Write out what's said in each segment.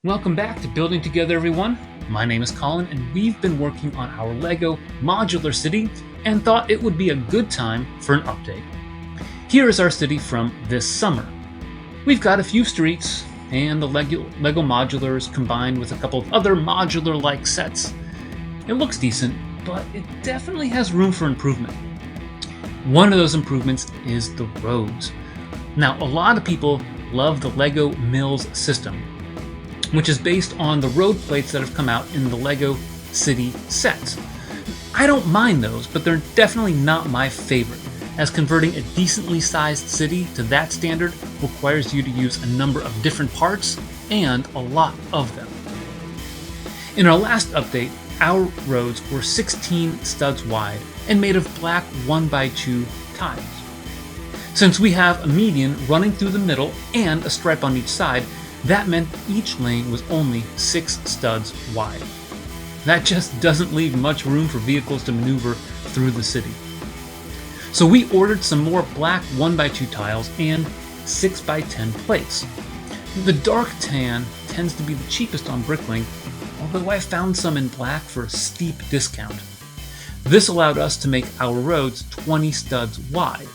Welcome back to Building Together, everyone. My name is Colin, and we've been working on our LEGO modular city and thought it would be a good time for an update. Here is our city from this summer. We've got a few streets and the LEGO modulars combined with a couple of other modular-like sets. It looks decent, but it definitely has room for improvement. One of those improvements is the roads. Now, a lot of people love the LEGO Mills system, which is based on the road plates that have come out in the LEGO City sets. I don't mind those, but they're definitely not my favorite, as converting a decently sized city to that standard requires you to use a number of different parts and a lot of them. In our last update, our roads were 16 studs wide and made of black 1x2 tiles. Since we have a median running through the middle and a stripe on each side, that meant each lane was only 6 studs wide. That just doesn't leave much room for vehicles to maneuver through the city. So we ordered some more black 1x2 tiles and 6x10 plates. The dark tan tends to be the cheapest on Bricklink, although I found some in black for a steep discount. This allowed us to make our roads 20 studs wide.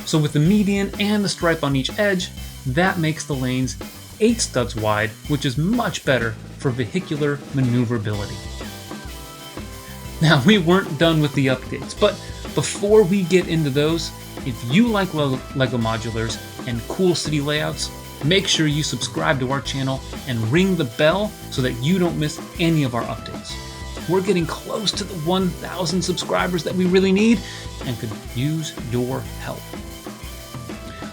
So with the median and the stripe on each edge, that makes the lanes 8 studs wide, which is much better for vehicular maneuverability. Now, we weren't done with the updates, but before we get into those, if you like LEGO modulars and cool city layouts, make sure you subscribe to our channel and ring the bell so that you don't miss any of our updates. We're getting close to the 1,000 subscribers that we really need and could use your help.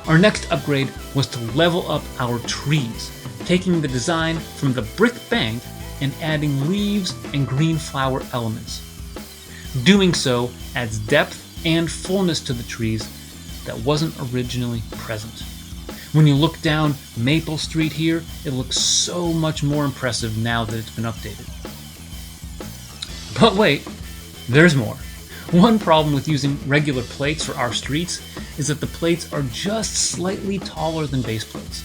Our next upgrade was to level up our trees, taking the design from the brick bank and adding leaves and green flower elements. Doing so adds depth and fullness to the trees that wasn't originally present. When you look down Maple Street here, it looks so much more impressive now that it's been updated. But wait, there's more. One problem with using regular plates for our streets is that the plates are just slightly taller than base plates.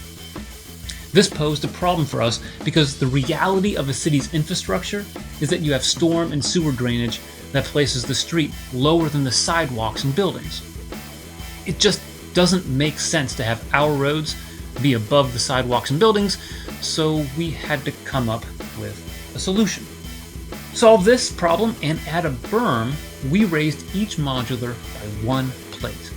This posed a problem for us because the reality of a city's infrastructure is that you have storm and sewer drainage that places the street lower than the sidewalks and buildings. It just doesn't make sense to have our roads be above the sidewalks and buildings, so we had to come up with a solution. Solve this problem and add a berm, we raised each modular by 1 plate.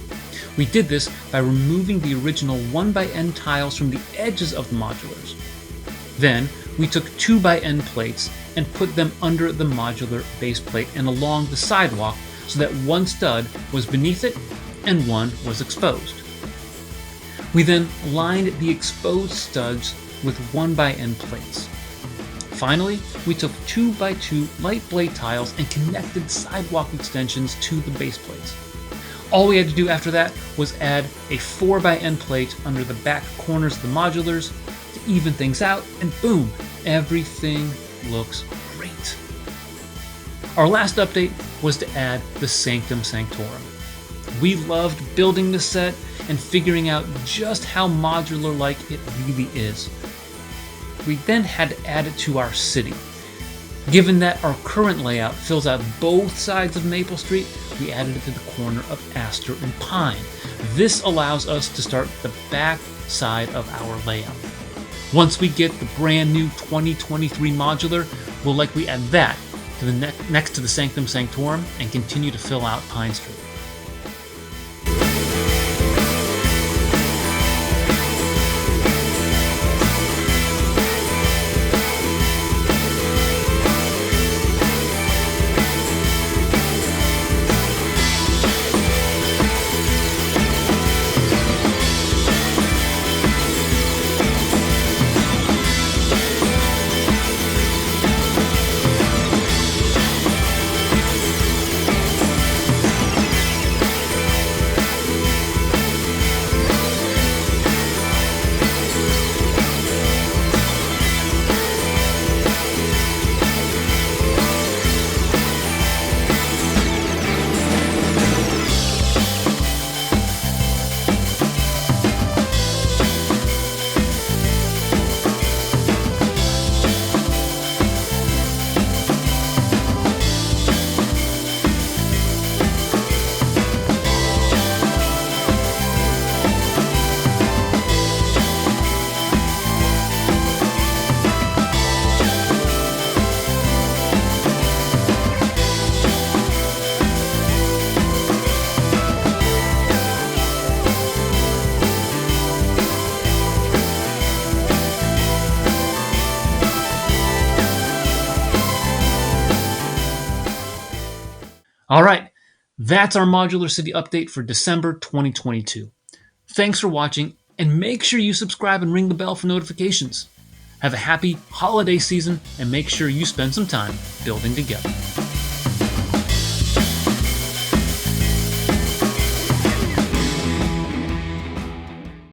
We did this by removing the original 1x(n) tiles from the edges of the modulars. Then, we took 2x(n) plates and put them under the modular base plate and along the sidewalk so that one stud was beneath it and one was exposed. We then lined the exposed studs with 1x(n) plates. Finally, we took 2x2 light blade tiles and connected sidewalk extensions to the base plates. All we had to do after that was add a 4x(n) plate under the back corners of the modulars to even things out, and boom, everything looks great. Our last update was to add the Sanctum Sanctorum. We loved building the set and figuring out just how modular-like it really is. We then had to add it to our city. Given that our current layout fills out both sides of Maple Street, we added it to the corner of Astor and Pine. This allows us to start the back side of our layout. Once we get the brand new 2023 modular, we'll likely add that to the next to the Sanctum Sanctorum and continue to fill out Pine Street. All right, that's our Modular City update for December 2022. Thanks for watching, and make sure you subscribe and ring the bell for notifications. Have a happy holiday season, and make sure you spend some time building together.